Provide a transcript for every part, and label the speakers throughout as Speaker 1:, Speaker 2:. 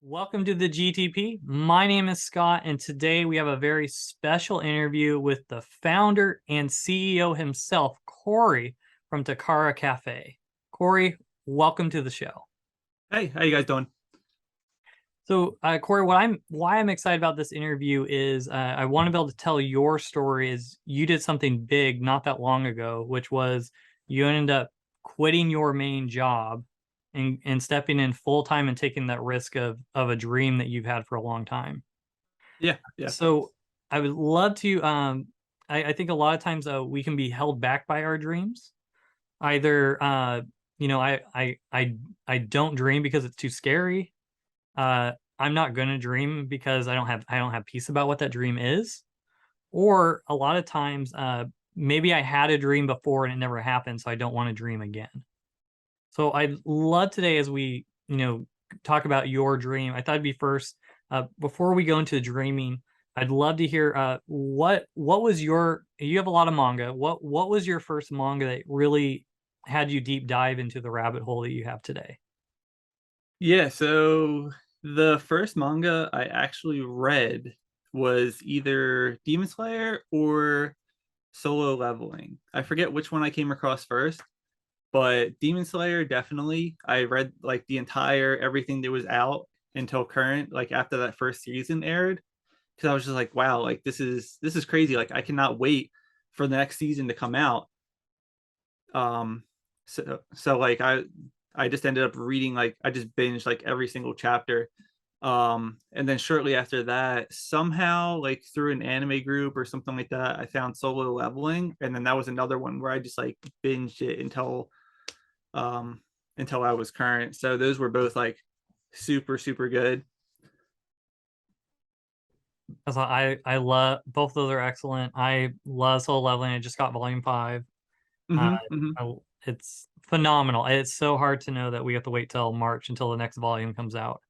Speaker 1: Welcome to the GTP. My name is Scott, and today we have a very special interview with the founder and CEO himself, Cory from Takara Cafe. Cory, welcome to the show.
Speaker 2: Hey, how you guys doing?
Speaker 1: So, Cory, why I'm excited about this interview is I want to be able to tell your story. Is you did something big not that long ago, which was you ended up quitting your main job and stepping in full time and taking that risk of a dream that you've had for a long time.
Speaker 2: Yeah.
Speaker 1: So I would love to. I think a lot of times we can be held back by our dreams. Either I don't dream because it's too scary. I'm not gonna dream because I don't have peace about what that dream is. Or a lot of times, maybe I had a dream before and it never happened, so I don't want to dream again. So I'd love today as we, talk about your dream. I thought it'd be first, before we go into dreaming, I'd love to hear what was you have a lot of manga. What was your first manga that really had you deep dive into the rabbit hole that you have today?
Speaker 2: Yeah, so the first manga I actually read was either Demon Slayer or Solo Leveling. I forget which one I came across first, but Demon Slayer definitely. I read like the entire everything that was out until current, like after that first season aired, because I was just like, wow, like this is crazy. Like I cannot wait for the next season to come out. Um so like I just ended up reading, like I just binged like every single chapter. And then shortly after that, somehow like through an anime group or something like that, I found Solo Leveling, and then that was another one where I just like binged it um until I was current. So those were both like super good.
Speaker 1: Because I love both of those are excellent. I love Soul Leveling. I just got Volume 5. Uh,
Speaker 2: Hmm.
Speaker 1: it's phenomenal. It's so hard to know that we have to wait till March until the next volume comes out.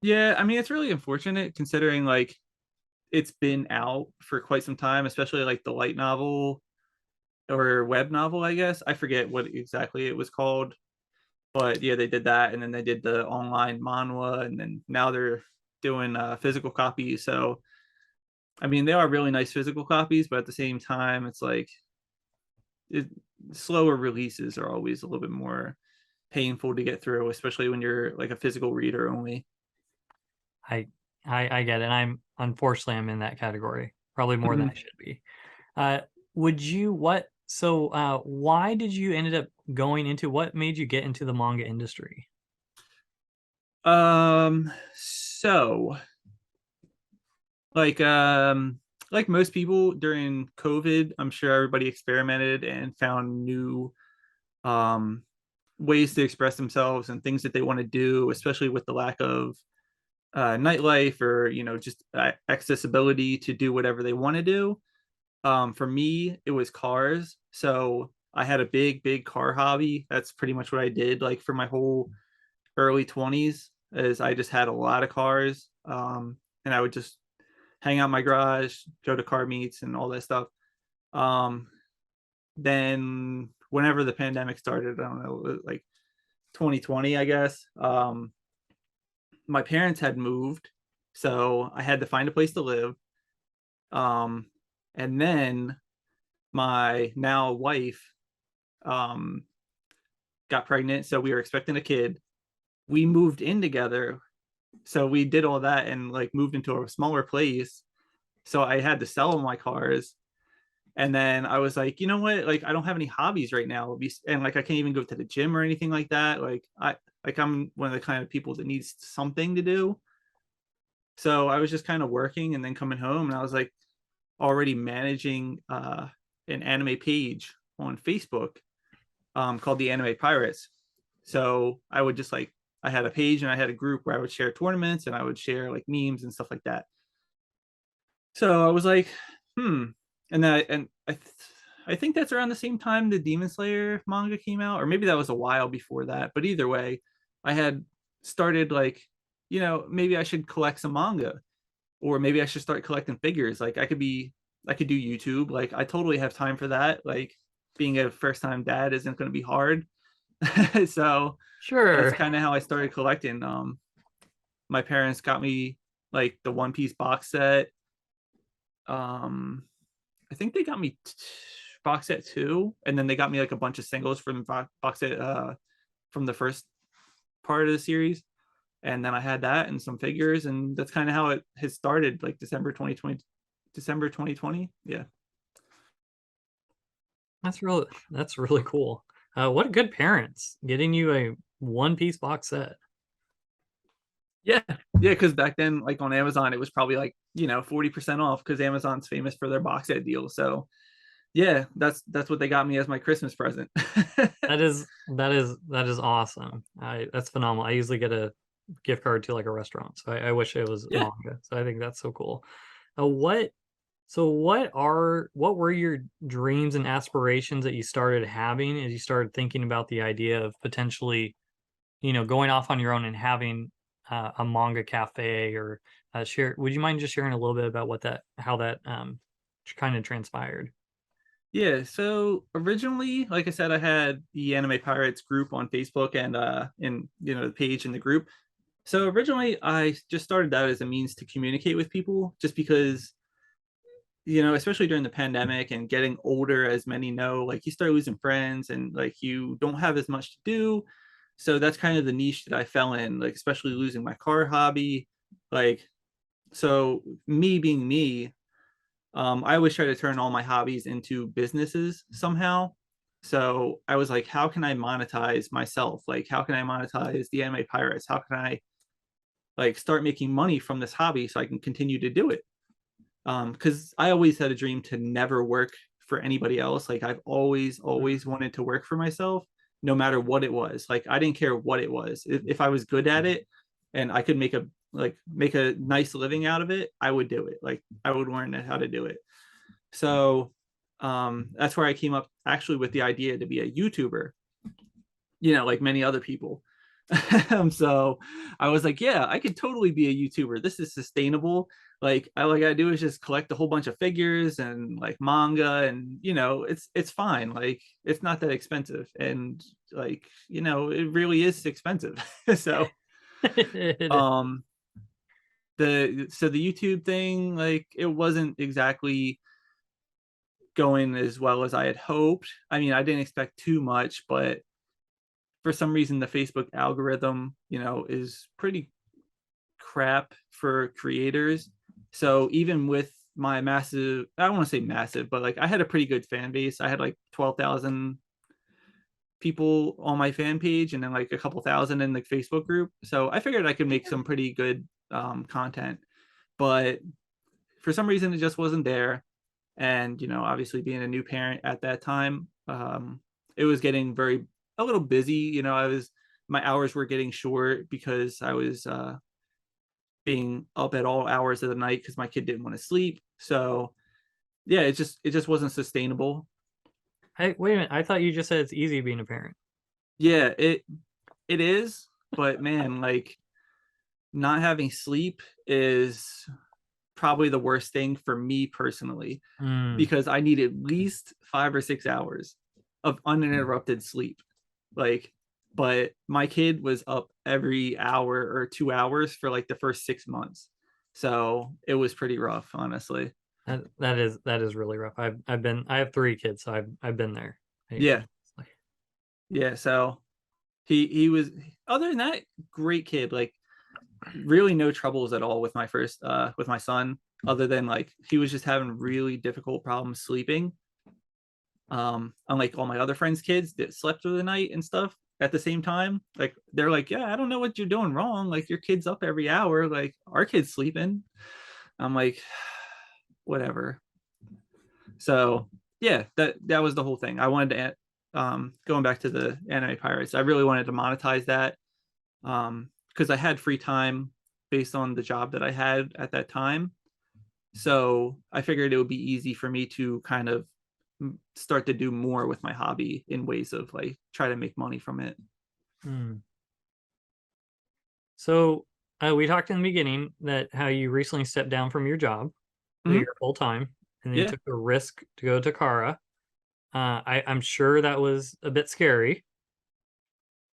Speaker 2: Yeah, I mean it's really unfortunate considering like it's been out for quite some time, especially like the light novel or web novel, I guess. I forget what exactly it was called. But yeah, they did that, and then they did the online manhwa, and then now they're doing physical copies. So I mean, they are really nice physical copies, but at the same time, it's like it, slower releases are always a little bit more painful to get through, especially when you're like a physical reader only.
Speaker 1: I I get it. Unfortunately I'm in that category, probably more than I
Speaker 2: Mhm.
Speaker 1: should be. Uh, would you what so why did you ended up going into what made you get into the manga industry?
Speaker 2: So like um like most people during COVID, I'm sure everybody experimented and found new um ways to express themselves and things that they want to do, especially with the lack of nightlife or just accessibility to do whatever they want to do. For me, it was cars. So I had a big car hobby. That's pretty much what I did like for my whole early 20s, is I just had a lot of cars. And I would just hang out in my garage, go to car meets and all that stuff. Um, then whenever the pandemic started, I don't know, like 2020, I guess. My parents had moved, so I had to find a place to live. Um, and then my now wife um, got pregnant, so we were expecting a kid. We moved in together, so we did all that and like moved into a smaller place. So I had to sell my cars, and then I was like, you know what? Like I don't have any hobbies right now, and like I can't even go to the gym or anything like that. I'm one of the kind of people that needs something to do. So I was just kind of working and then coming home, and I was like already managing an anime page on Facebook called the Anime Pirates. So I would just like I had a page and I had a group where I would share tournaments and I would share like memes and stuff like that. So I was like, hmm. And I think that's around the same time the Demon Slayer manga came out, or maybe that was a while before that. But either way, I had started like, maybe I should collect some manga, or maybe I should start collecting figures. Like I could do YouTube. Like I totally have time for that. Like being a first time dad isn't going to be hard. So that's
Speaker 1: Sure.
Speaker 2: kind of how I started collecting. my parents got me like the One Piece box set. I think they got me box set 2, and then they got me like a bunch of singles from box set from the first part of the series. And then I had that and some figures, and that's kind of how it has started, like December 2020. Yeah.
Speaker 1: That's really cool. What good parents getting you a One Piece box set.
Speaker 2: Yeah. Yeah. Cause back then, like on Amazon, it was probably like, 40% off because Amazon's famous for their box set deals. So yeah, that's what they got me as my Christmas present.
Speaker 1: That is awesome. That's phenomenal. I usually get a gift card to like a restaurant, so I wish it was
Speaker 2: Yeah.
Speaker 1: manga. So I think that's so cool. What what were your dreams and aspirations that you started having as you started thinking about the idea of potentially, going off on your own and having a manga cafe or share? Would you mind just sharing a little bit about how that kind of transpired?
Speaker 2: Yeah, so originally, like I said, I had the Anime Pirates group on Facebook and the page in the group. So originally I just started that as a means to communicate with people just because, especially during the pandemic and getting older, as many know, like you start losing friends and like you don't have as much to do. So that's kind of the niche that I fell in, like especially losing my car hobby. Like, so me being me, I always try to turn all my hobbies into businesses somehow. So I was like, how can I monetize myself? Like, how can I monetize the Anime Pirates? How can I like start making money from this hobby so I can continue to do it? Because I always had a dream to never work for anybody else. Like I've always wanted to work for myself, no matter what it was. Like I didn't care what it was. If I was good at it and I could make a nice living out of it, I would do it. Like I would learn how to do it. So that's where I came up actually with the idea to be a YouTuber, like many other people. So I was like, yeah, I could totally be a YouTuber. This is sustainable. Like all I gotta do is just collect a whole bunch of figures and like manga, and it's fine. Like it's not that expensive, and like it really is expensive. So
Speaker 1: It
Speaker 2: um the YouTube thing, like it wasn't exactly going as well as I had hoped. I mean, I didn't expect too much, but for some reason the Facebook algorithm, is pretty crap for creators. So even with my massive, I don't want to say massive, but like I had a pretty good fan base. I had like 12,000 people on my fan page and then like a couple thousand in the Facebook group. So I figured I could make some pretty good content. But for some reason, it just wasn't there. And, obviously being a new parent at that time, it was getting a little busy. My hours were getting short because I was being up at all hours of the night because my kid didn't want to sleep. So yeah, it just wasn't sustainable.
Speaker 1: Wait a minute. I thought you just said it's easy being a parent.
Speaker 2: Yeah, it is, but man, like not having sleep is probably the worst thing for me personally
Speaker 1: Mm.
Speaker 2: because I need at least 5 or 6 hours of uninterrupted sleep. Like, but my kid was up every hour or 2 hours for like the first 6 months. So it was pretty rough, honestly.
Speaker 1: That is really rough. I have 3 kids, so I've been there.
Speaker 2: Yeah. Yeah. So he was, other than that, great kid. Like really no troubles at all with with my son, other than like he was just having really difficult problems sleeping. Unlike all my other friends' kids that slept through the night and stuff at the same time. Like they're like, yeah, I don't know what you're doing wrong. Like your kid's up every hour. Like our kid's sleeping. I'm like, whatever. So yeah, that was the whole thing. I wanted to going back to the Anime Pirates, I really wanted to monetize that because I had free time based on the job that I had at that time. So I figured it would be easy for me to kind of start to do more with my hobby in ways of like try to make money from it.
Speaker 1: Mm. So we talked in the beginning that how you recently stepped down from your job, so
Speaker 2: Mm-hmm.
Speaker 1: you're full time, and then you
Speaker 2: Yeah.
Speaker 1: took the risk to go to Takara. I'm sure that was a bit scary.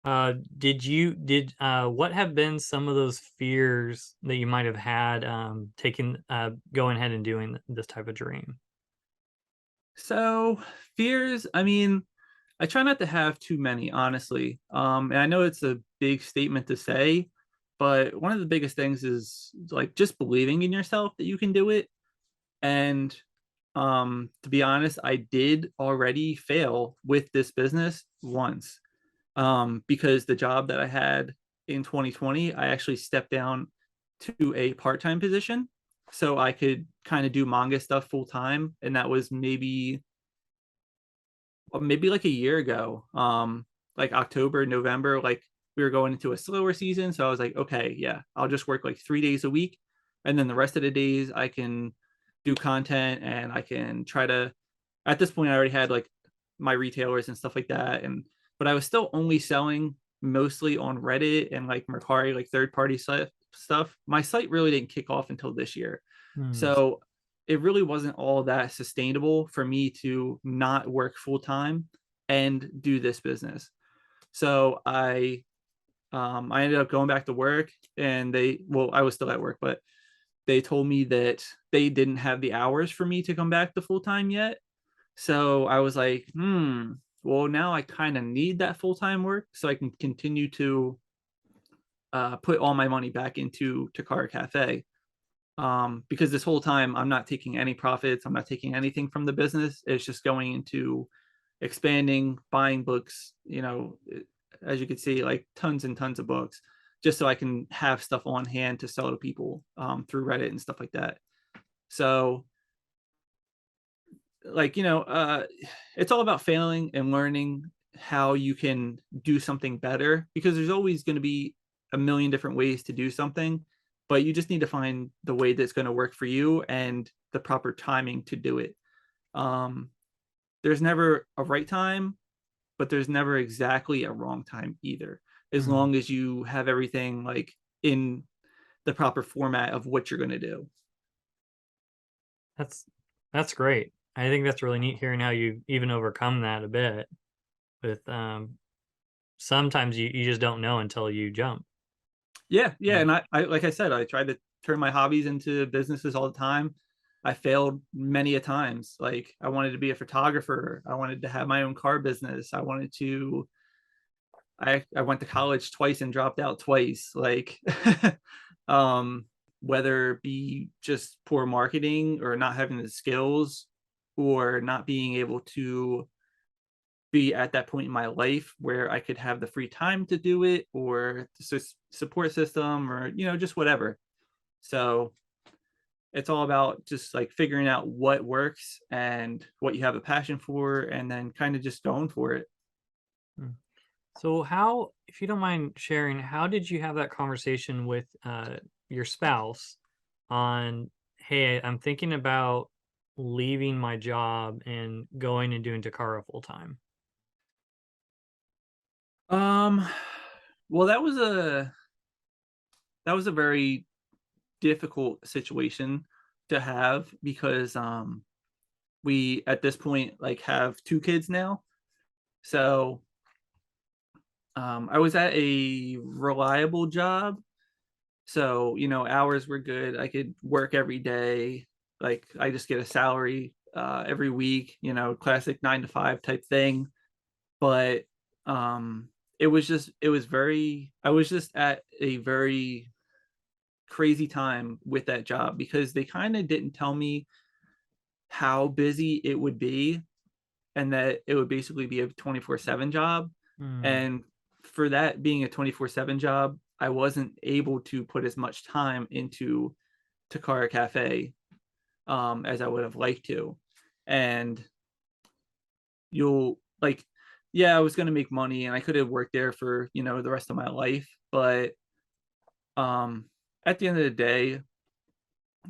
Speaker 1: What have been some of those fears that you might have had, taking, going ahead and doing this type of dream?
Speaker 2: So fears, I mean, I try not to have too many, honestly. And I know it's a big statement to say, but one of the biggest things is like just believing in yourself that you can do it. And to be honest, I did already fail with this business once. Because the job that I had in 2020, I actually stepped down to a part-time position so I could kind of do manga stuff full time. And that was maybe like a year ago, like October, November, like we were going into a slower season. So I was like, okay, yeah, I'll just work like 3 days a week. And then the rest of the days I can do content and I can try to, at this point, I already had like my retailers and stuff like that. But I was still only selling mostly on Reddit and like Mercari, like third party stuff. My site really didn't kick off until this year.
Speaker 1: Hmm.
Speaker 2: So it really wasn't all that sustainable for me to not work full time and do this business. So I ended up going back to work and I was still at work, but they told me that they didn't have the hours for me to come back to full time yet. So I was like, well, now I kind of need that full time work so I can continue to put all my money back into Takara Cafe. Because this whole time I'm not taking any profits, I'm not taking anything from the business. It's just going into expanding, buying books, as you can see, like tons and tons of books, just so I can have stuff on hand to sell to people through Reddit and stuff like that. So, like, it's all about failing and learning how you can do something better because there's always going to be a million different ways to do something, but you just need to find the way that's going to work for you and the proper timing to do it. Um, there's never a right time, but there's never exactly a wrong time either, as
Speaker 1: Hmm.
Speaker 2: long as you have everything like in the proper format of what you're going to do.
Speaker 1: That's that's great. I think that's really neat hearing how you even overcome that a bit with, sometimes you just don't know until you jump.
Speaker 2: Yeah, yeah.
Speaker 1: Mm.
Speaker 2: And I like I said, I tried to turn my hobbies into businesses all the time. I failed many a times. Like I wanted to be a photographer. I wanted to have my own car business. I went to college twice and dropped out twice. Like um whether it be just poor marketing or not having the skills or not being able to be at that point in my life where I could have the free time to do it or the support system or just whatever. So it's all about just like figuring out what works and what you have a passion for and then kind of just going for it.
Speaker 1: Mm. So how, if you don't mind sharing, how did you have that conversation with your spouse on, hey, I'm thinking about leaving my job and going and doing Takara full time?
Speaker 2: Um well that was a very difficult situation to have because we at this point like have two kids now. So I was at a reliable job. So, hours were good. I could work every day. Like I just get a salary every week, classic 9 to 5 type thing. But um I was just at a very crazy time with that job because they kind of didn't tell me how busy it would be and that it would basically be a 24/7 job.
Speaker 1: Mm,
Speaker 2: And for that being a 24/7 job, I wasn't able to put as much time into Takara Cafe as I would have liked to. And you'll like, yeah, I was going to make money and I could have worked there for, the rest of my life. But um, at the end of the day,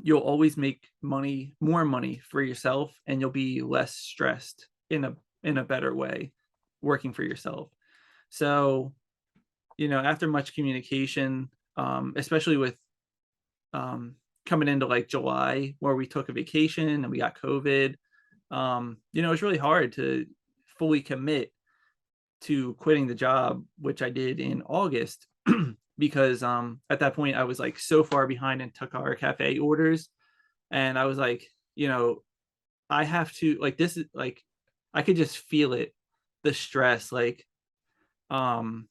Speaker 2: you'll always make more money for yourself, and you'll be less stressed in a better way working for yourself. So, after much communication, especially with um, coming into like July, where we took a vacation and we got COVID, it's really hard to fully commit to quitting the job, which I did in August, because at that point I was like so far behind in Takara Cafe orders, and I was like, you know, I have to like this is like I could just feel it, the stress, um,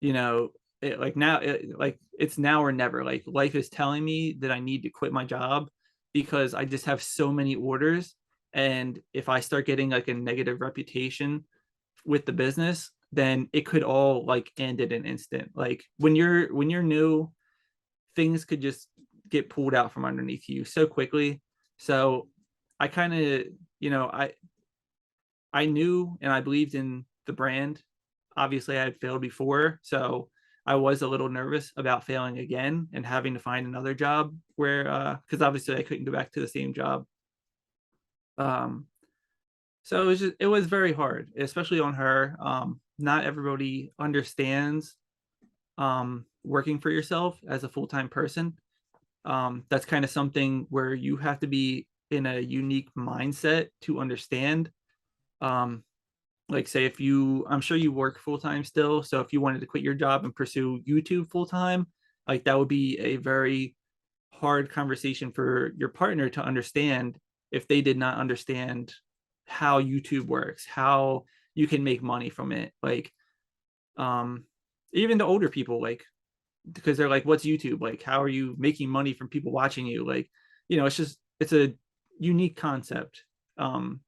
Speaker 2: you know, like now, like it's now or never. Like life is telling me that I need to quit my job because I just have so many orders, and if I start getting like a negative reputation with the business, then it could all like end in an instant. Like when you're new, things could just get pulled out from underneath you so quickly. So I kind of, you know, I knew and I believed in the brand. Obviously, I had failed before, so I was a little nervous about failing again and having to find another job where, because obviously I couldn't go back to the same job. Um, so it was very hard, especially on her. Not everybody understands working for yourself as a full time person. That's kind of something where you have to be in a unique mindset to understand. Um, like say if you I'm sure you work full time still, so if you wanted to quit your job and pursue YouTube full time, like that would be a very hard conversation for your partner to understand if they did not understand how YouTube works, how you can make money from it. Like um even the older people, like because they're like, what's YouTube? Like how are you making money from people watching you? Like, it's a unique concept. Um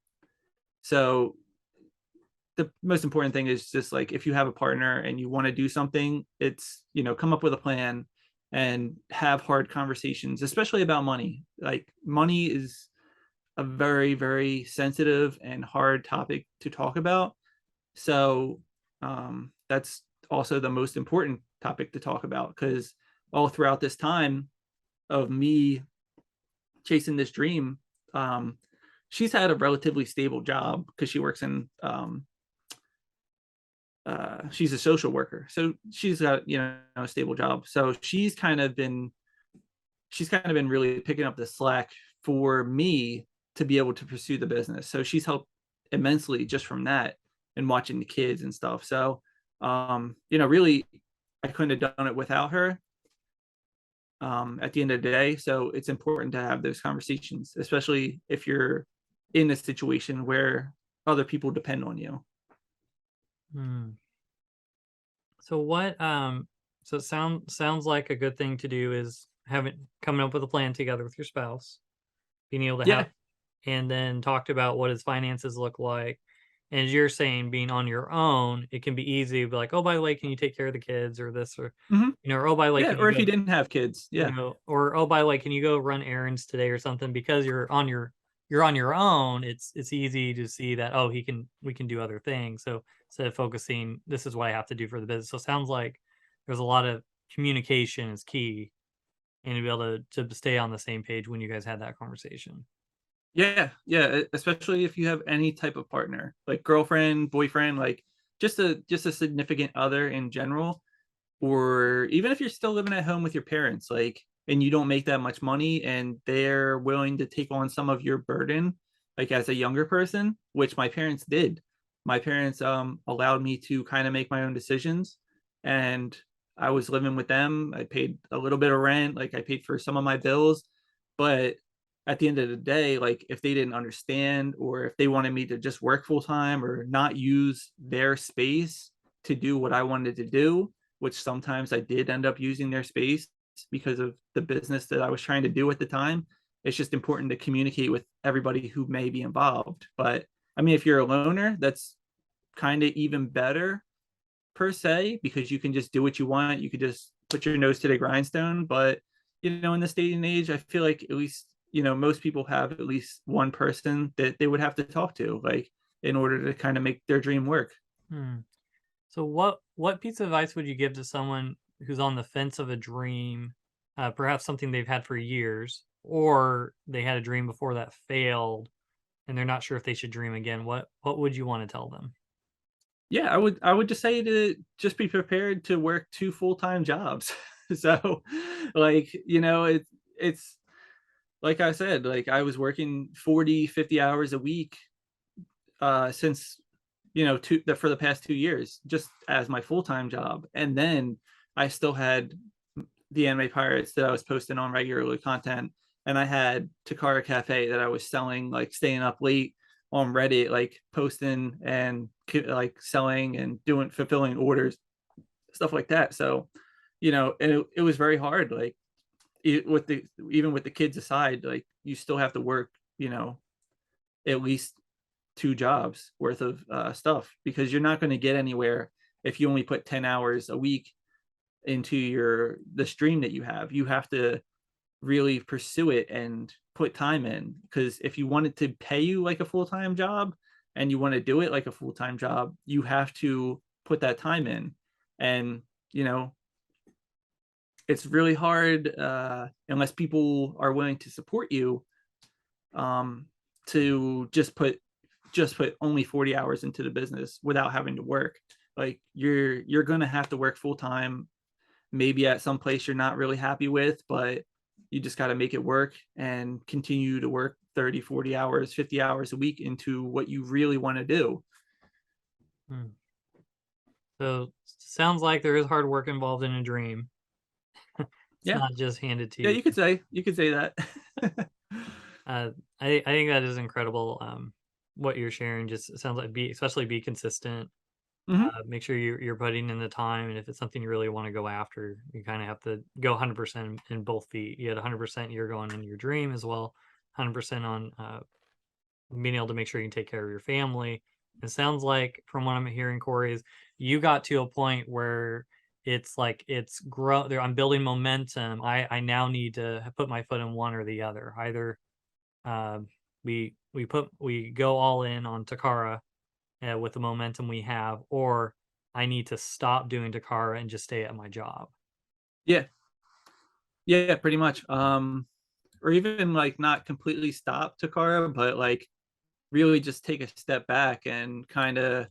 Speaker 2: so the most important thing is just like if you have a partner and you want to do something, it's come up with a plan and have hard conversations, especially about money. Like money is a very very sensitive and hard topic to talk about. So that's also the most important topic to talk about, because all throughout this time of me chasing this dream, um, she's had a relatively stable job because she works in she's a social worker, so she's got a stable job. So she's kind of been really picking up the slack for me to be able to pursue the business. So she's helped immensely just from that and watching the kids and stuff. So really I couldn't have done it without her at the end of the day. So it's important to have those conversations, especially if you're in a situation where other people depend on you.
Speaker 1: Hmm. So what so it sounds like a good thing to do is having coming up with a plan together with your spouse, being able to
Speaker 2: Yeah.
Speaker 1: have and then talked about what his finances look like. And as you're saying, being on your own, it can be easy to be like, oh, by the way, can you take care of the kids or this or
Speaker 2: Hmm.
Speaker 1: or oh, by the way,
Speaker 2: Yeah,
Speaker 1: can
Speaker 2: or
Speaker 1: you
Speaker 2: if you
Speaker 1: go,
Speaker 2: didn't have kids. Yeah.
Speaker 1: or oh, by the way, can you go run errands today or something? Because you're on your own, it's easy to see that, oh, we can do other things. So instead of focusing, this is what I have to do for the business. So it sounds like there's a lot of communication is key and to be able to stay on the same page when you guys had that conversation.
Speaker 2: Yeah, yeah, especially if you have any type of partner, like girlfriend, boyfriend, like just a significant other in general, or even if you're still living at home with your parents, like, and you don't make that much money and they're willing to take on some of your burden, like as a younger person, which my parents did. My parents allowed me to kind of make my own decisions, and I was living with them. I paid a little bit of rent, like I paid for some of my bills, but at the end of the day, like if they didn't understand or if they wanted me to just work full time or not use their space to do what I wanted to do, which sometimes I did end up using their space because of the business that I was trying to do at the time. It's just important to communicate with everybody who may be involved. But I mean, if you're a loner, that's kind of even better per se, because you can just do what you want. You could just put your nose to the grindstone. But in this day and age, I feel like at least most people have at least one person that they would have to talk to, like in order to kind of make their dream work.
Speaker 1: Hmm. So what piece of advice would you give to someone who's on the fence of a dream, perhaps something they've had for years, or they had a dream before that failed, and they're not sure if they should dream again? What would you want to tell them?
Speaker 2: Yeah, I would just say to just be prepared to work two full-time jobs. So like, it's like I said, like I was working 40, 50 hours a week since for the past 2 years, just as my full-time job. And then I still had the Anime Pirates that I was posting on regularly content. And I had Takara Cafe that I was selling, like staying up late on Reddit, like posting and like selling and doing fulfilling orders, stuff like that. So, and it was very hard. Like with the even with the kids aside, like you still have to work, at least 2 jobs worth of stuff, because you're not going to get anywhere if you only put 10 hours a week into the stream that you have. You have to really pursue it and put time in, because if you want it to pay you like a full-time job and you want to do it like a full-time job, you have to put that time in. And you know it's really hard, unless people are willing to support you, um, to just put only 40 hours into the business without having to work. Like you're gonna have to work full time, maybe at some place you're not really happy with, but you just got to make it work and continue to work 30, 40 hours, 50 hours a week into what you really want to do.
Speaker 1: Hmm. So sounds like there is hard work involved in a dream. It's
Speaker 2: Yeah.
Speaker 1: not just handed to
Speaker 2: Yeah,
Speaker 1: you.
Speaker 2: you could say that.
Speaker 1: Uh, I think that is incredible. What you're sharing just sounds like especially be consistent.
Speaker 2: Hmm.
Speaker 1: Make sure you're putting in the time, and if it's something you really want to go after, you kind of have to go 100% in both feet. You had 100% you're going in your dream as well, 100% on being able to make sure you can take care of your family. It sounds like from what I'm hearing, Corey, is you got to a point where it's like it's grow there. I'm building momentum. I now need to put my foot in one or the other. Either uh, we go all in on Takara with the momentum we have, or I need to stop doing Takara and just stay at my job.
Speaker 2: Yeah. Yeah, pretty much. Or even like not completely stop Takara, but like really just take a step back and kind of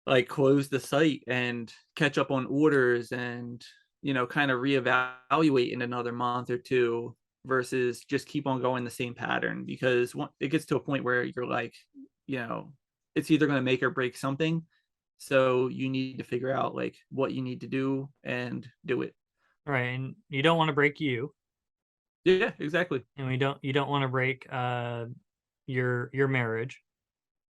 Speaker 2: like close the site and catch up on orders, and kind of reevaluate in another month or two, versus just keep on going the same pattern, because it gets to a point where you're like, you know it's either going to make or break something, so you need to figure out like what you need to do and do it.
Speaker 1: Right, and you don't want to break you,
Speaker 2: Yeah, exactly.
Speaker 1: and we don't you don't want to break your marriage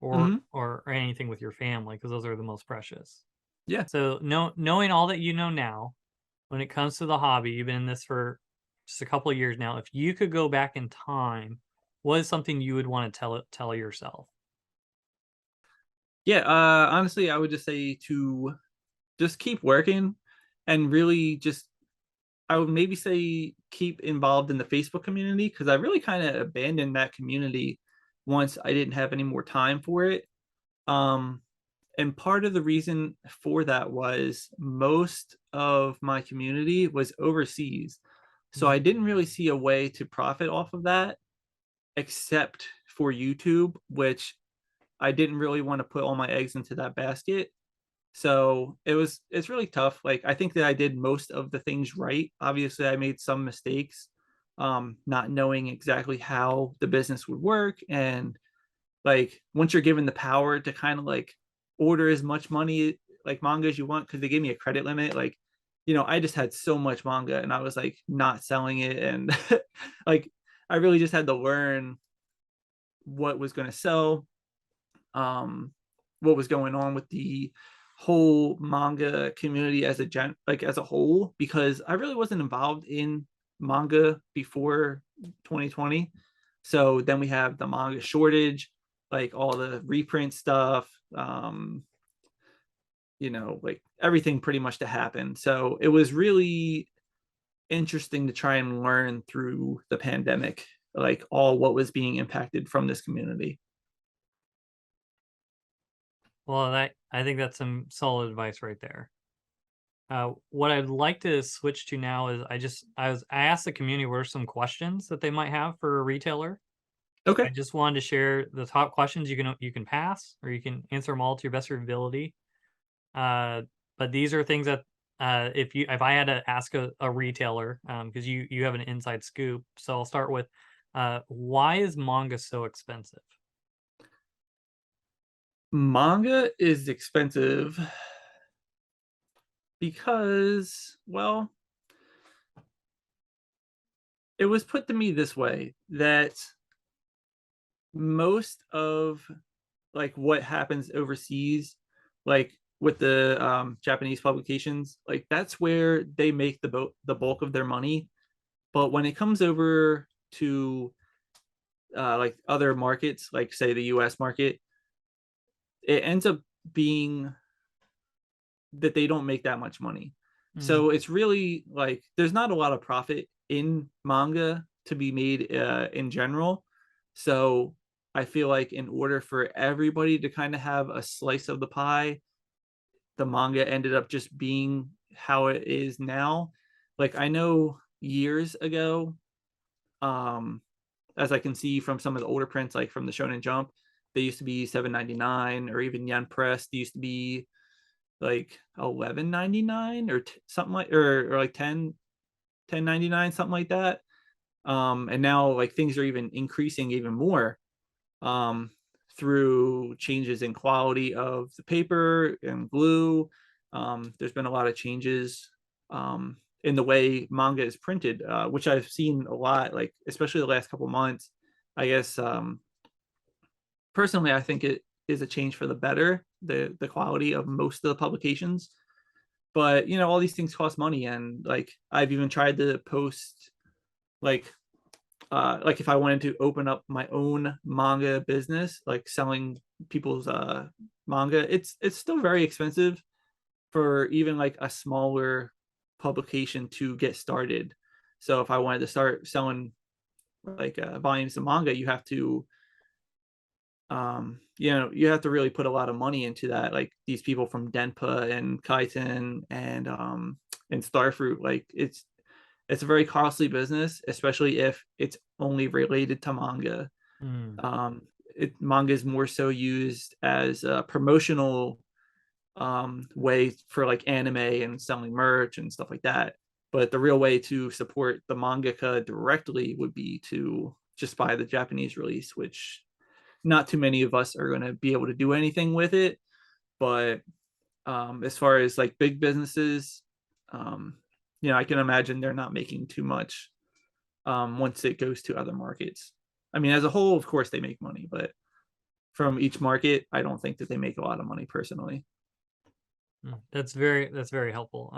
Speaker 2: Hmm.
Speaker 1: or anything with your family, because those are the most precious.
Speaker 2: Yeah.
Speaker 1: So knowing all that you know now, when it comes to the hobby, you've been in this for just a couple of years now. If you could go back in time, what is something you would want to tell yourself?
Speaker 2: Yeah, honestly, I would just say to just keep working, and really just, I would maybe say keep involved in the Facebook community, because I really kind of abandoned that community once I didn't have any more time for it. Um, and part of the reason for that was most of my community was overseas. So
Speaker 1: Mm.
Speaker 2: I didn't really see a way to profit off of that except for YouTube, which I didn't really want to put all my eggs into that basket. So it's really tough. Like I think that I did most of the things right. Obviously, I made some mistakes, not knowing exactly how the business would work. And like once you're given the power to kind of like order as much money like manga as you want, because they gave me a credit limit, like I just had so much manga and I was like not selling it, and like I really just had to learn what was going to sell, um, what was going on with the whole manga community as as a whole, because I really wasn't involved in manga before 2020. So then we have the manga shortage, like all the reprint stuff, like everything pretty much to happen. So it was really interesting to try and learn through the pandemic, like all what was being impacted from this community.
Speaker 1: Well, that I think that's some solid advice right there. What I'd like to switch to now is I asked the community what are some questions that they might have for a retailer. I
Speaker 2: Okay.
Speaker 1: just wanted to share the top questions you can pass or you can answer them all to your best of your ability. Uh, but these are things that if I had to ask a retailer, because you have an inside scoop, so I'll start with why is manga so expensive?
Speaker 2: Manga is expensive because, well, it was put to me this way that most of like what happens overseas, like with the Japanese publications, like that's where they make the bulk of their money. But when it comes over to like other markets, like say the U.S. market, it ends up being that they don't make that much money.
Speaker 1: Mm,
Speaker 2: So it's really like there's not a lot of profit in manga to be made in general. So I feel like in order for everybody to kind of have a slice of the pie, the manga ended up just being how it is now. Like I know years ago, um, as I can see from some of the older prints, like from the Shonen Jump, they used to be 7.99, or even Yen Press. They used to be like 11.99 or something like, or like 10.99, something like that. And now like things are even increasing even more um through changes in quality of the paper and glue. There's been a lot of changes in the way manga is printed, which I've seen a lot, like especially the last couple months. I guess personally I think it is a change for the better, the quality of most of the publications. But you know, all these things cost money, and like I've even tried to post like like if I wanted to open up my own manga business, like selling people's manga, it's still very expensive for even like a smaller publication to get started. So if I wanted to start selling like volumes of manga, you have to you know, you have to really put a lot of money into that. Like these people from Denpa and Kaiten and Starfruit, like it's a very costly business, especially if it's only related to manga.
Speaker 1: mm,
Speaker 2: Manga is more so used as a promotional way for like anime and selling merch and stuff like that. But the real way to support the mangaka directly would be to just buy the Japanese release, which not too many of us are going to be able to do anything with it. But as far as like big businesses, um, you know, I can imagine they're not making too much once it goes to other markets. I mean, as a whole, of course, they make money, but from each market, I don't think that they make a lot of money personally.
Speaker 1: that's very helpful.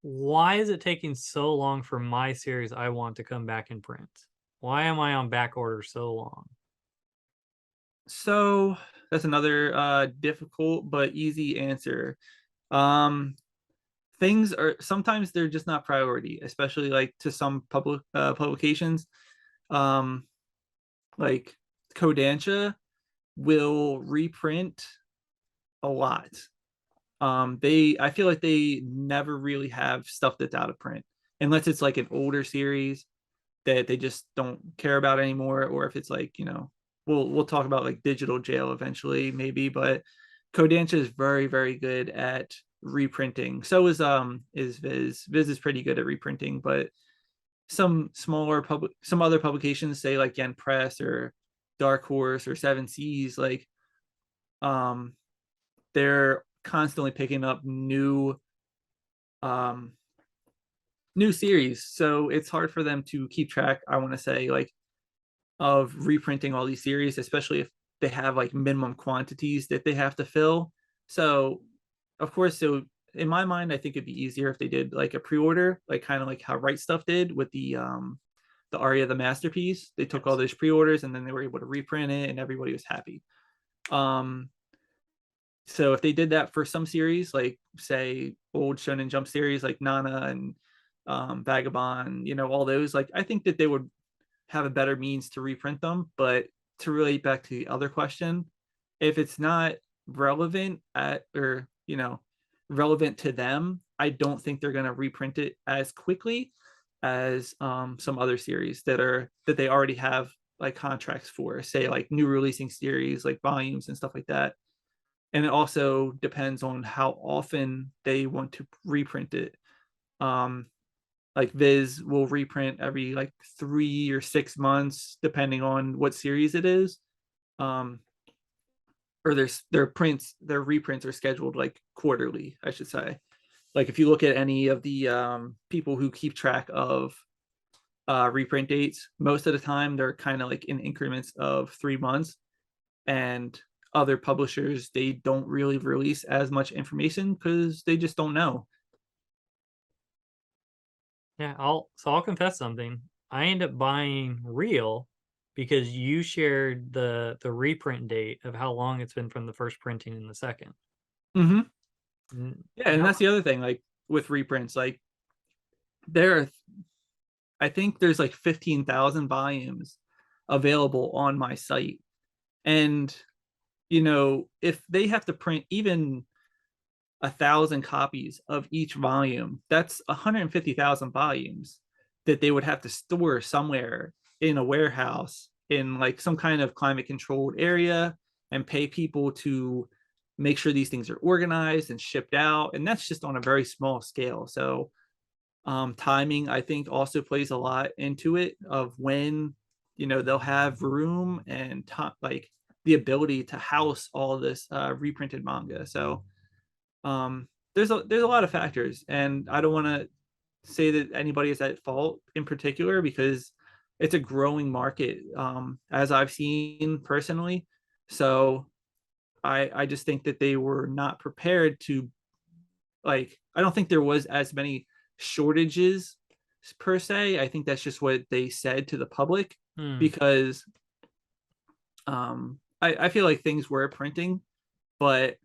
Speaker 1: Why is it taking so long for my series I want to come back in print? Why am I on back order so long?
Speaker 2: So that's another difficult but easy answer. Um, Things are sometimes they're just not priority, especially like to some publications. Um, like Kodansha will reprint a lot. They I feel like they never really have stuff that's out of print unless it's like an older series that they just don't care about anymore, or if it's like, you know, we'll talk about like Digital Jail eventually maybe, but Kodansha is very good at reprinting. So is Viz. Viz is pretty good at reprinting, but some other publications, say like Yen Press or Dark Horse or Seven Seas, like um they're constantly picking up um new series. So it's hard for them to keep track, I want to say, like of reprinting all these series, especially if they have like minimum quantities that they have to fill. So of course, so in my mind, I think it'd be easier if they did like a pre-order, like kind of like how Right Stuff did with the Aria the Masterpiece. They took all
Speaker 1: Yes.
Speaker 2: those pre-orders and then they were able to reprint it and everybody was happy. Um so if they did that for some series, like say old Shonen Jump series like Nana and Vagabond, you know, all those, like I think that they would have a better means to reprint them. But to relate back to the other question, if it's not relevant at, or you know, relevant to them, I don't think they're going to reprint it as quickly as some other series that they already have like contracts for, say like new releasing series like volumes and stuff like that. And it also depends on how often they want to reprint it. um like Viz will reprint every like 3 or 6 months, depending on what series it is. Um, or their reprints are scheduled like quarterly, I should say. Like if you look at any of the people who keep track of reprint dates, most of the time they're kind of like in increments of 3 months. And other publishers, they don't really release as much information because they just don't know.
Speaker 1: Yeah, I'll confess something. I end up buying Real because you shared the reprint date of how long it's been from the first printing and the second.
Speaker 2: Mm-hmm.
Speaker 1: N-
Speaker 2: Yeah, and
Speaker 1: Now,
Speaker 2: that's the other thing. Like with reprints, like there, are, I think there's like 15,000 volumes available on my site, and if they have to print even 1,000 copies of each volume, that's 150,000 volumes that they would have to store somewhere in a warehouse in like some kind of climate controlled area and pay people to make sure these things are organized and shipped out. And that's just on a very small scale. So timing, I think, also plays a lot into it of when they'll have room and like the ability to house all this reprinted manga. So there's a lot of factors, and I don't want to say that anybody is at fault in particular because it's a growing market, as I've seen personally. So I just think that they were not prepared to, like, I don't think there was as many shortages per se. I think that's just what they said to the public
Speaker 1: hmm.
Speaker 2: because I feel like things were printing, but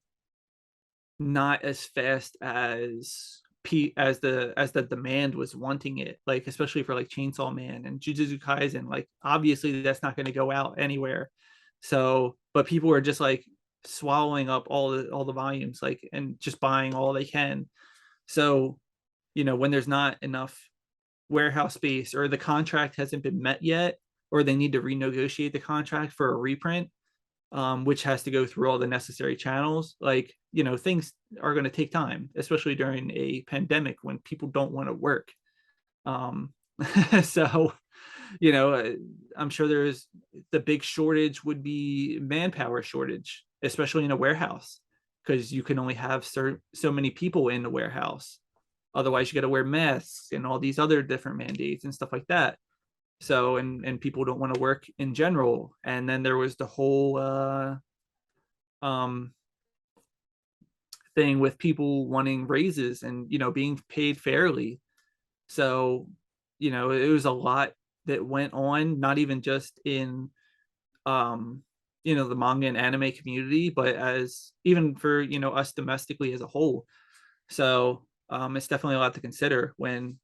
Speaker 2: not as fast as the demand was wanting it, like especially for like Chainsaw Man and Jujutsu Kaisen. Like obviously that's not going to go out anywhere, so but people are just like swallowing up all the volumes, like, and just buying all they can. So when there's not enough warehouse space or the contract hasn't been met yet, or they need to renegotiate the contract for a reprint, which has to go through all the necessary channels. Like, things are going to take time, especially during a pandemic when people don't want to work. Um, so, you know, uh, I'm sure there's the big shortage would be manpower shortage, especially in a warehouse, because you can only have so many people in the warehouse. Otherwise, you got to wear masks and all these other different mandates and stuff like that. So, and people don't want to work in general. And then there was the whole um thing with people wanting raises and being paid fairly. So it was a lot that went on, not even just in um the manga and anime community, but as even for us domestically as a whole. So it's definitely a lot to consider when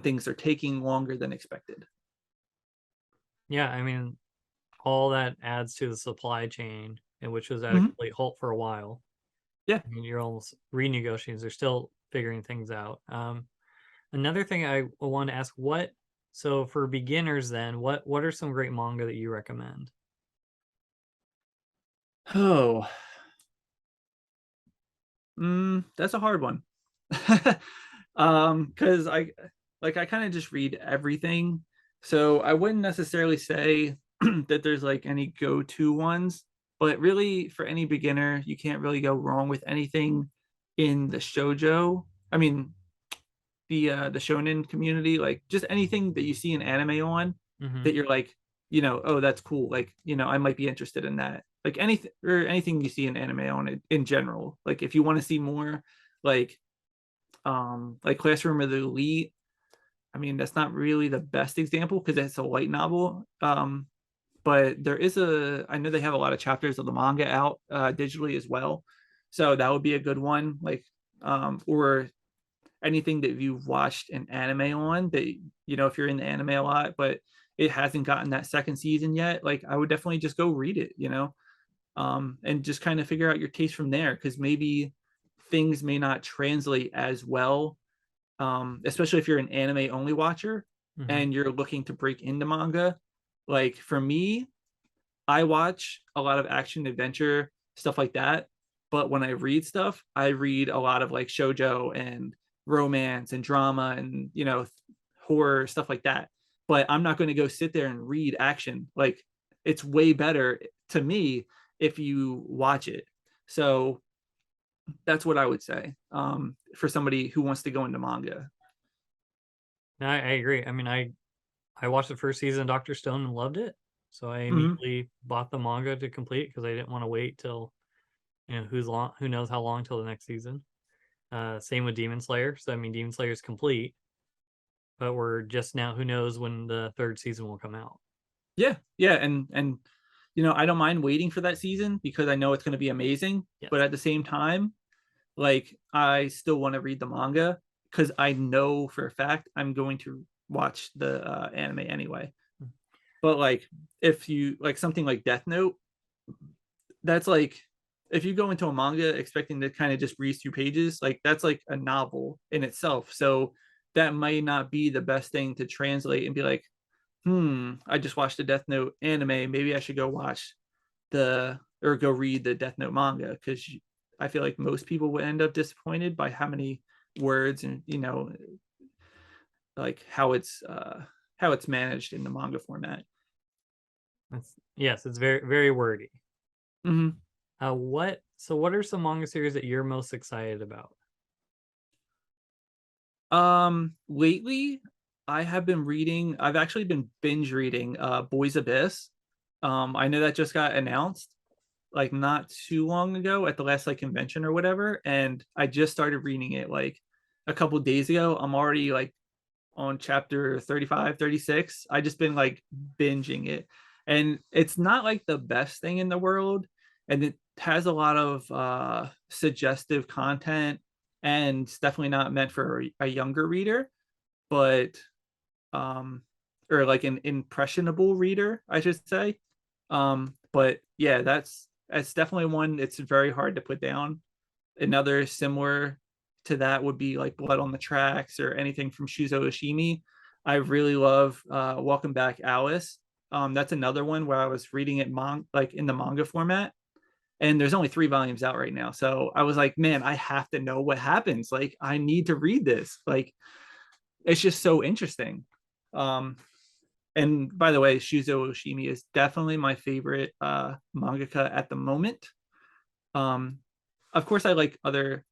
Speaker 2: things are taking longer than expected.
Speaker 1: Yeah, I mean, all that adds to the supply chain, and which was at a
Speaker 2: Mhm.
Speaker 1: complete halt for a while.
Speaker 2: Yeah.
Speaker 1: I mean, you're almost renegotiating. They're still figuring things out. Another thing I wanted to ask, so for beginners then, what are some great manga that you recommend?
Speaker 2: Oh, that's a hard one. Because I kind of just read everything, so I wouldn't necessarily say that there's like any go-to ones, but really for any beginner, you can't really go wrong with anything in the shojo. I mean, the shonen community, like just anything that you see an anime on
Speaker 1: Hmm.
Speaker 2: that you're like, oh, that's cool. Like, I might be interested in that. Like anything or anything you see an anime on it in general. Like if you want to see more, like Classroom of the Elite. I mean, that's not really the best example because it's a light novel. But I know they have a lot of chapters of the manga out digitally as well. So that would be a good one. Like, or anything that you've watched an anime on that, if you're in the anime a lot, but it hasn't gotten that second season yet, like I would definitely just go read it, and just kind of figure out your taste from there because maybe things may not translate as well, especially if you're an anime only watcher
Speaker 1: Hmm.
Speaker 2: and you're looking to break into manga. Like for me, I watch a lot of action adventure stuff like that, but when I read stuff, I read a lot of like shojo and romance and drama and horror stuff like that. But I'm not going to go sit there and read action. Like it's way better to me if you watch it. So that's what I would say, for somebody who wants to go into manga.
Speaker 1: No, I agree. I mean, I watched the first season of Doctor Stone and loved it, so I
Speaker 2: Mm-hmm.
Speaker 1: immediately bought the manga to complete because I didn't want to wait till who knows how long till the next season. Same with Demon Slayer. So I mean, Demon Slayer is complete, but we're just now. Who knows when the third season will come out?
Speaker 2: Yeah, yeah, and I don't mind waiting for that season because I know it's going to be amazing. But
Speaker 1: Yes.
Speaker 2: at the same time, like I still want to read the manga because I know for a fact I'm going to watch the anime anyway. But like if you like something like Death Note, that's like if you go into a manga expecting to kind of just read through pages, like that's like a novel in itself. So that might not be the best thing to translate and be like, I just watched the Death Note anime. Maybe I should go watch or go read the Death Note manga because I feel like most people would end up disappointed by how many words and like how it's managed in the manga format.
Speaker 1: Yes, it's very very wordy.
Speaker 2: Mm-hmm.
Speaker 1: What are some manga series that you're most excited about?
Speaker 2: Lately I've actually been binge reading Boys Abyss. I know that just got announced like not too long ago at the last like convention or whatever, and I just started reading it like a couple days ago. I'm already like on chapter 35, 36. I just been like binging it. And it's not like the best thing in the world. And it has a lot of suggestive content, and it's definitely not meant for a younger reader, but or like an impressionable reader, I should say. But yeah, that's definitely one it's very hard to put down. Another similar to that would be like Blood on the Tracks or anything from Shuzo Oshimi. I really love Welcome Back Alice. That's another one where I was reading it like in the manga format, and there's only 3 volumes out right now. So I was like, man, I have to know what happens. Like, I need to read this. Like, it's just so interesting. Um, and by the way, Shuzo Oshimi is definitely my favorite mangaka at the moment. Um, of course, I like other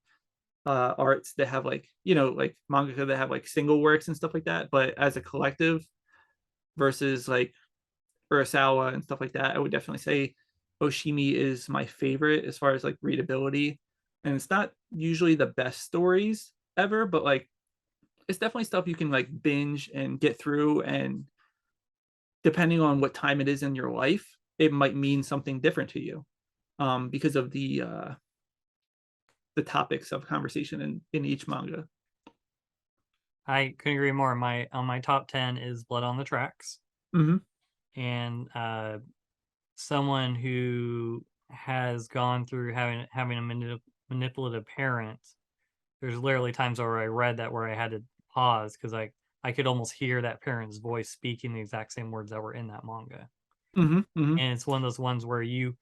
Speaker 2: arts that have like like mangaka that have like single works and stuff like that, but as a collective versus like Urasawa and stuff like that, I would definitely say Oshimi is my favorite as far as like readability. And it's not usually the best stories ever, but like it's definitely stuff you can like binge and get through, and depending on what time it is in your life, it might mean something different to you, because of the topics of conversation in each manga.
Speaker 1: I couldn't agree more. My top 10 is Blood on the Tracks,
Speaker 2: Mm-hmm.
Speaker 1: and someone who has gone through having a manipulative parent. There's literally times where I read that where I had to pause because I could almost hear that parent's voice speaking the exact same words that were in that manga.
Speaker 2: Mm-hmm. Mm-hmm.
Speaker 1: And it's one of those ones where you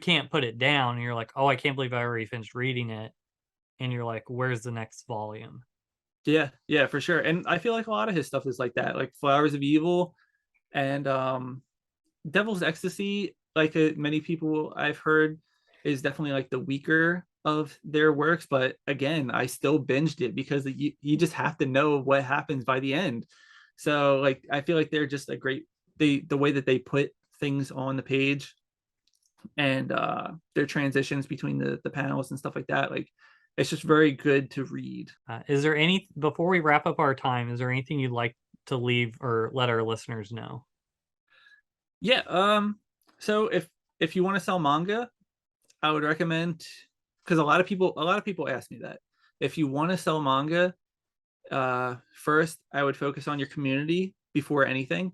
Speaker 1: can't put it down and you're like, oh, I can't believe I already finished reading it. And you're like, where's the next volume?
Speaker 2: Yeah, yeah, for sure. And I feel like a lot of his stuff is like that, like Flowers of Evil and Devil's Ecstasy. Like many people I've heard is definitely like the weaker of their works, but again, I still binged it because you just have to know what happens by the end. So like I feel like they're just a great the way that they put things on the page and their transitions between the panels and stuff like that. Like it's just very good to read.
Speaker 1: Is there any before we wrap up our time? Is there anything you'd like to leave or let our listeners know?
Speaker 2: Yeah. So if you want to sell manga, I would recommend, because a lot of people ask me that. If you want to sell manga, first I would focus on your community before anything.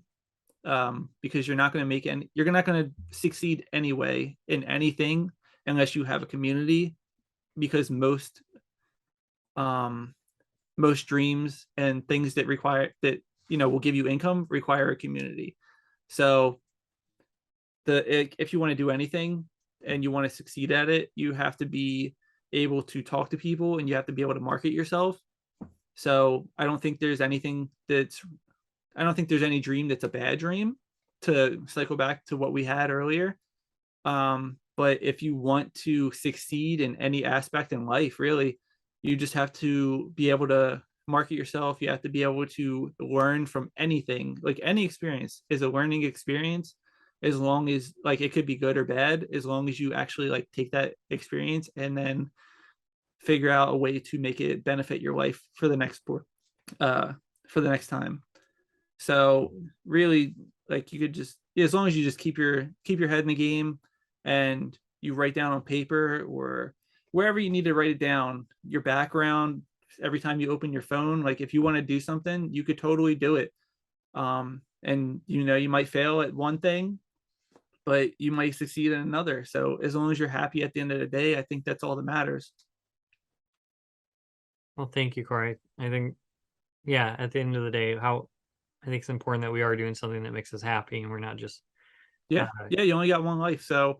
Speaker 2: Because you're not going to succeed anyway in anything unless you have a community. Because um most dreams and things that will give you income require a community. So if you want to do anything and you want to succeed at it, you have to be able to talk to people and you have to be able to market yourself. So I don't think there's any dream that's a bad dream, to cycle back to what we had earlier. But if you want to succeed in any aspect in life, really, you just have to be able to market yourself. You have to be able to learn from anything. Like any experience is a learning experience, as long as like it could be good or bad, as long as you actually like take that experience and then figure out a way to make it benefit your life uh for the next time. So really, like you could just, yeah, as long as you just keep your head in the game, and you write down on paper or wherever you need to write it down, your background every time you open your phone. Like if you want to do something, you could totally do it. And you know, you might fail at one thing, but you might succeed in another. So as long as you're happy at the end of the day, I think that's all that matters.
Speaker 1: Well, thank you, Corey. I think, yeah, at the end of the day, how I think it's important that we are doing something that makes us happy and we're not just, uh,
Speaker 2: Yeah. Yeah. You only got one life. So,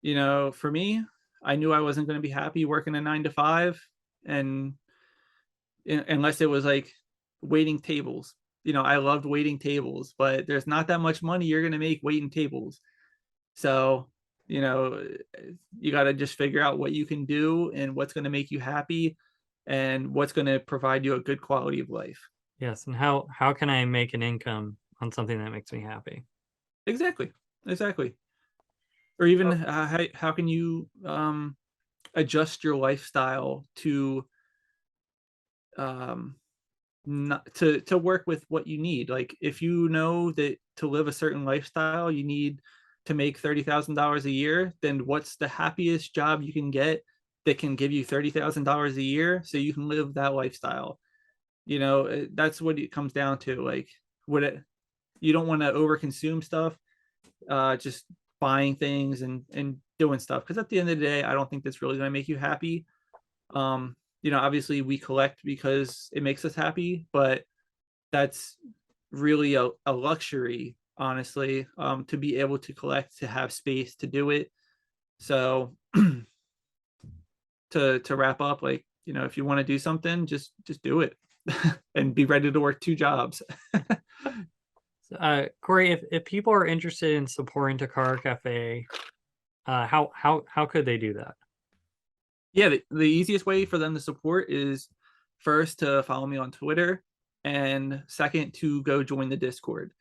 Speaker 2: you know, for me, I knew I wasn't going to be happy working a 9 to 5, and unless it was like waiting tables. You know, I loved waiting tables, but there's not that much money you're going to make waiting tables. So, you know, you got to just figure out what you can do and what's going to make you happy and what's going to provide you a good quality of life.
Speaker 1: yes. And how can I make an income on something that makes me happy?
Speaker 2: Exactly. Exactly. Or even
Speaker 1: Oh,
Speaker 2: how can you adjust your lifestyle to um, not to work with what you need. Like if you know that to live a certain lifestyle, you need to make $30,000 a year, then what's the happiest job you can get that can give you $30,000 a year so you can live that lifestyle? You know, that's what it comes down to. Like, what it, you don't want to overconsume stuff, just buying things and doing stuff. Because at the end of the day, I don't think that's really going to make you happy. You know, obviously we collect because it makes us happy, but that's really a luxury, honestly, to be able to collect, to have space to do it. So to wrap up, like, you know, if you want to do something, just do it and be ready to work 2 jobs.
Speaker 1: Corey, if people are interested in supporting Takara Cafe, how could they do that?
Speaker 2: Yeah, the easiest way for them to support is first to follow me on Twitter, and second to go join the Discord.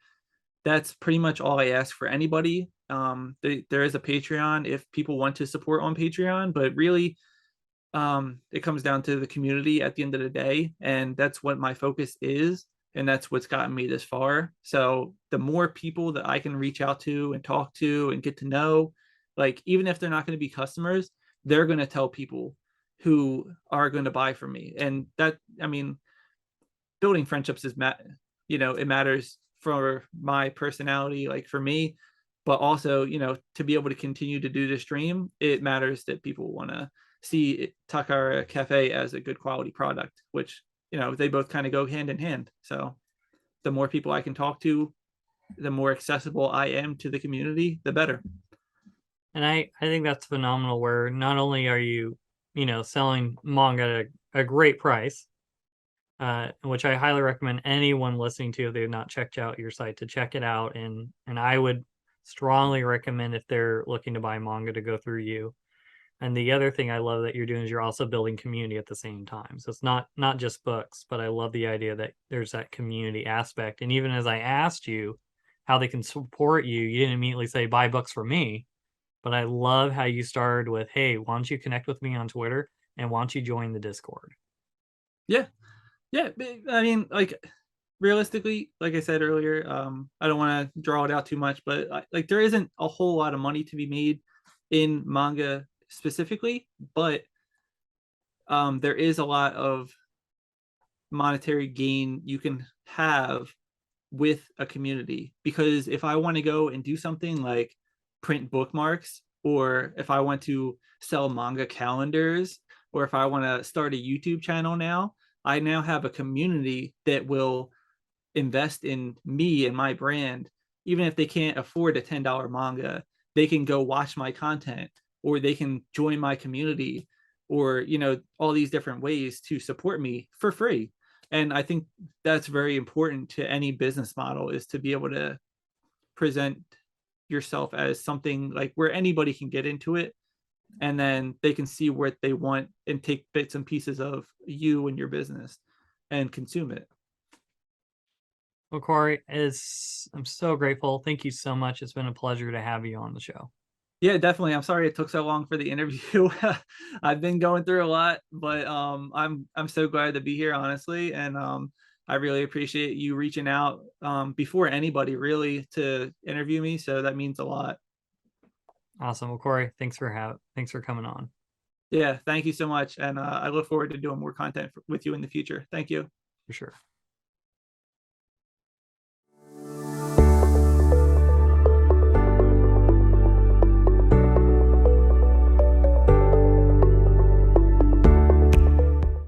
Speaker 2: That's pretty much all I ask for anybody. There is a Patreon if people want to support on Patreon, but really, it comes down to the community at the end of the day, and that's what my focus is, and that's what's gotten me this far. So the more people that I can reach out to and talk to and get to know, like even if they're not going to be customers, they're going to tell people who are going to buy from me, and that, I mean, building friendships you know, it matters for my personality, like for me, but also, you know, to be able to continue to do this dream, it matters that people want to see Takara Cafe as a good quality product, which, you know, they both kind of go hand in hand. So the more people I can talk to, the more accessible I am to the community, the better.
Speaker 1: And I think that's phenomenal. Where not only are you, selling manga at a great price, which I highly recommend anyone listening to if they've not checked out your site to check it out. And I would strongly recommend if they're looking to buy manga to go through you. And the other thing I love that you're doing is you're also building community at the same time. So it's not just books, but I love the idea that there's that community aspect. And even as I asked you how they can support you, you didn't immediately say buy books for me, but I love how you started with, hey, why don't you connect with me on Twitter and why don't you join the Discord?
Speaker 2: Yeah. Yeah. I mean, like, realistically, like I said earlier, I don't want to draw it out too much, but like there isn't a whole lot of money to be made in manga specifically, but there is a lot of monetary gain you can have with a community. Because if I want to go and do something like print bookmarks, or if I want to sell manga calendars, or if I want to start a YouTube channel now, I now have a community that will invest in me and my brand. Even if they can't afford a $10 manga, they can go watch my content, or they can join my community, or, you know, all these different ways to support me for free. And I think that's very important to any business model, is to be able to present yourself as something like where anybody can get into it, and then they can see what they want and take bits and pieces of you and your business and consume it.
Speaker 1: Well, Cory, I'm so grateful. Thank you so much. It's been a pleasure to have you on the show.
Speaker 2: Yeah, definitely. I'm sorry it took so long for the interview. I've been going through a lot, but I'm so glad to be here, honestly, and I really appreciate you reaching out before anybody really to interview me. So that means a lot.
Speaker 1: Awesome. Well, Cory, thanks for coming on.
Speaker 2: Yeah, thank you so much, and I look forward to doing more content with you in the future. Thank you.
Speaker 1: For sure.